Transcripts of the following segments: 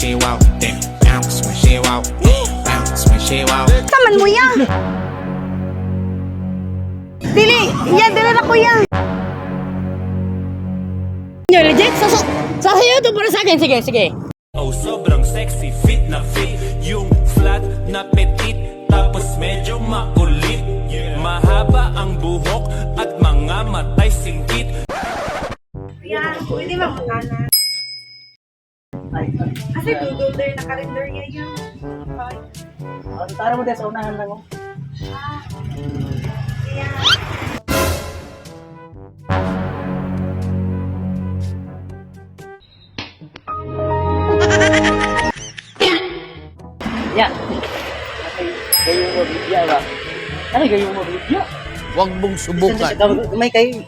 she walk, then bounce when she walk, bounce when she walk. Taman mo yan. Dili, yan, dili na kuya. Legit? Sasayaw to para sa akin. Sige, sige. Oh, sobrang sexy, fit na fit. Yung flat na petit, tapos medyo makulit. Mahaba ang buhok at mga matay singkit. Yan, pwede ba magkana? Kasi dudulder na kalendar niya yan. Tara mo din sa unahan lang. Yan. Yan. Gayong mo bigya ba? Ano gayong mo bigya? Huwag mong subukan. May kayo.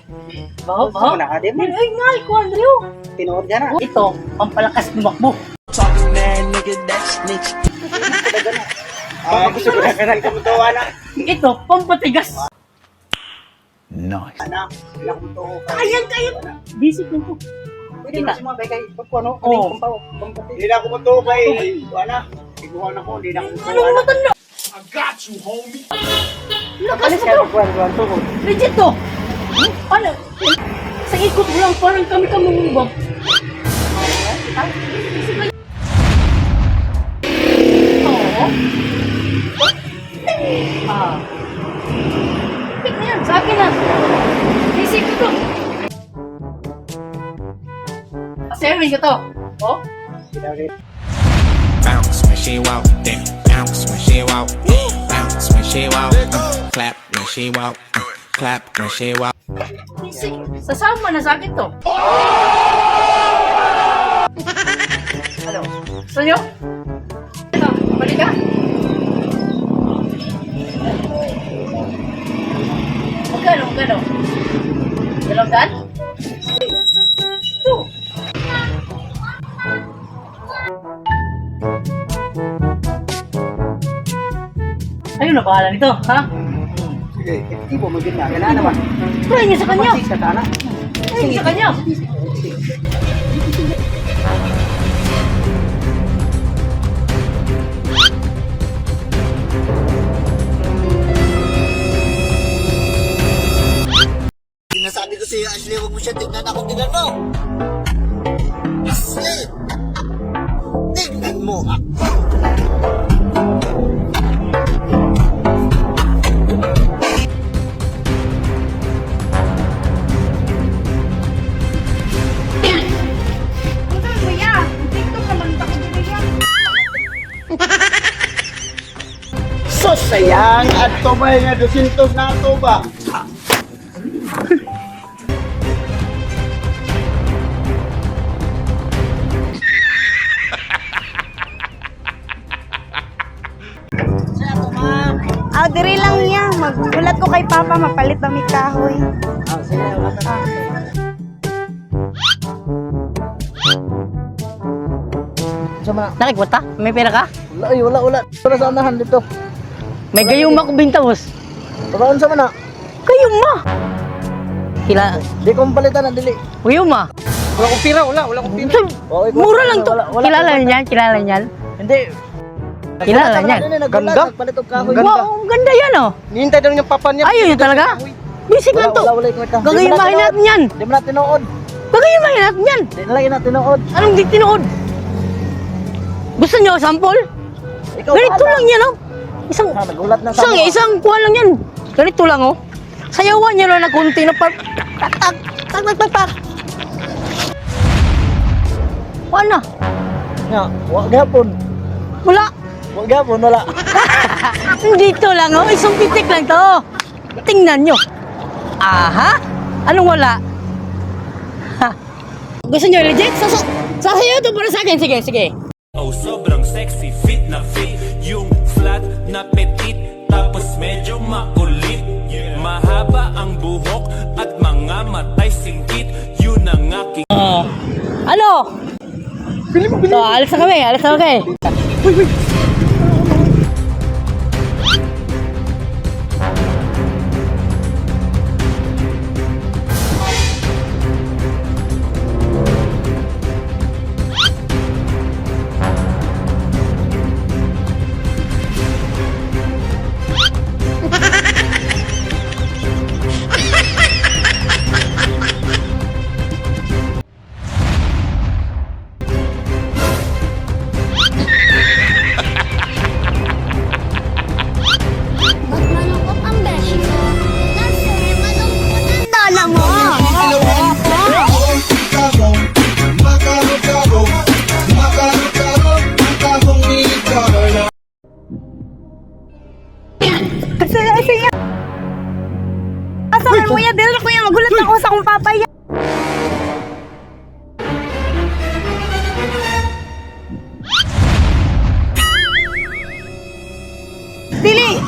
Baho, baho. Ay, nga, ikaw, Andrew. Tinood ka na. Ito, pampalakas lumakbo. Talking that nigga that snitch. Gusto ko na kanang kamutuwa na. Ito, pampatigas. Nice. Ayan kayo. Busy ko to. Pwede na si mga bay kay pagkuano, Oo. Hindi na ako matuwa kay, wala, iguhan ako, hindi na ako matuwa. Anong matanda? I got you, homie. Lakas mo Kaya to. pagkuhan ko. Legit to. Ano? Sa ikot mo lang, parang kami kamumubab. Oo. Ah. Pick na yan, sa akin na. Isip ko. Asayamin ko to. Oh? Bounce when she walk, then bounce when she walk, bounce when she walk, clap when she walk, clap when she walk. Sasama na sa akin to. Ano? Gusto nyo? Ito, balik ka. Magkano? Dalawang daan? Ito. Ayun na bahala nito, ha? Sige, efektibo mo din na. Kailangan naman. Try niyo sa kanya. Sa kana. Try niyo sa kanya. Sinasabi ko sa'yo, Ashley, huwag mo siya tignan ako, tignan mo! Ashley! Tignan mo ako! Taman mo yan. TikTok naman ba ko dili yan? So sayang at tumay nga 200 na ito ba? Diri lang niya. Magulat ko kay Papa, mapalit ba may kahoy. Nakikita? May pera ka? Wala. Para sa anahan dito. May gayuma ko binta, boss. Pagkaon sa mana? Gayuma! Di ko palitan na dili. Gayuma! Wala ko pira, wala ko pira. Mura lang to. Kilala niyan? Hindi. Kilala niyan? Ganda. Nagpalit og kahoy. Wow, ang ganda yan, oh. Nihintay daw yung papa niya. Ayun yun talaga? Basic lang to. Wala kwenta. Gagayumahin natin yan. Di mo na tinuod. Gagayumahin natin yan. Di na lang na tinuod. Anong di tinuod? Gusto nyo sample? Ikaw Ganito bahala. lang yan, oh. Nagulat na sa Isang kuha lang yan. Ganito lang, oh. Sayawan nyo lang na kunti na par... Tak. Wala. nga. Wag gapon. Wala. Wag gapon wala. Dito lang, oh. Isang pitik lang to. Tingnan nyo. Aha. Anong wala? Ha. Gusto nyo legit? Sasayaw to para sa akin. Sige, sige. Oh, sobrang sexy, fit na fit. Yung flat na petit, tapos medyo makulit. Mahaba ang buhok at mga matay singkit. Yun ang aking Ano? So, alis na kami.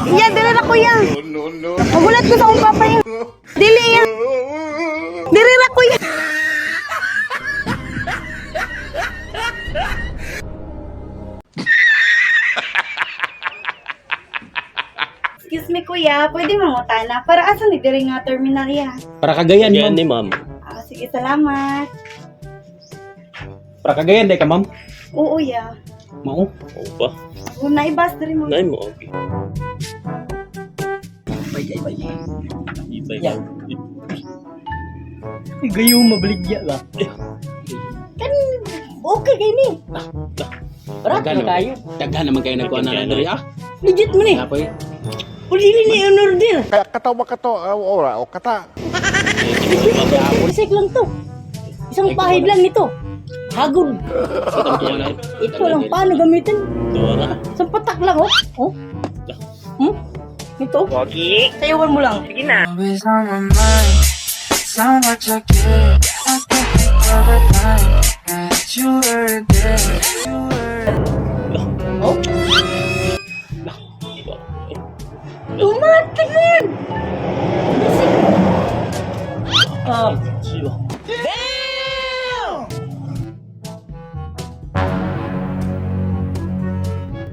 Iya, dili ra kuya. No. Magulat ko sa akong papa yan. Dili yan. Dili ra kuya. Excuse me kuya, pwede mangutana para asa ni diri nga terminal ya? Para Cagayan, Yan ma'am. ni ma'am. Ah, sige, salamat. Para Cagayan, day ka, ma'am. Oo ya. Mao. Oo ba? Kung naibas diri mo. Nay mo, okay. Bay. Ibay Yan. mo. Ay, gayo, mabaligya ka. Kan, okay kayo ni. Rat na kayo. Daghan naman kayo nagkuha na Daghan lang diri, ah. Legit mo ni. Apoy. Pulili ni in-order. ora, o kata. Isig lang to. Isang pahid lang nito. Hagod. Ito lang paano gamitin. Dora. Isang patak lang, oh. Oh. Ito. Wagi. Sayawan mo lang. Sige na. Always on my mind. So much I care. I can't think of a time that you were there. You were. Oh. Tumating na yan. Ah. Siyo.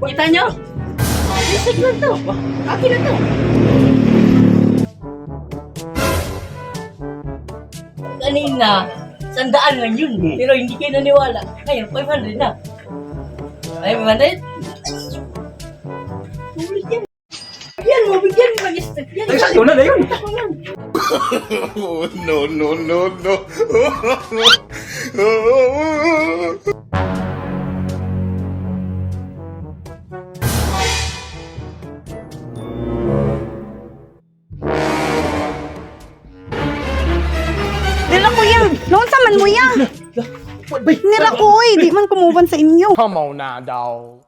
Kita nyo? Isig lang to. Akin na to. Kanina, 100 lang yun. Pero hindi kayo naniwala. Ngayon, 500 na. Ay, 500? Sulit yan. Yan, mabigyan mo mag-step yan. Ay, sa'yo na yun. Ako yan. No. Dila kuya. Noon sa man mo ya. Nira ko di man kumuban sa inyo. Come on now, dog.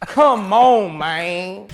Come on, man.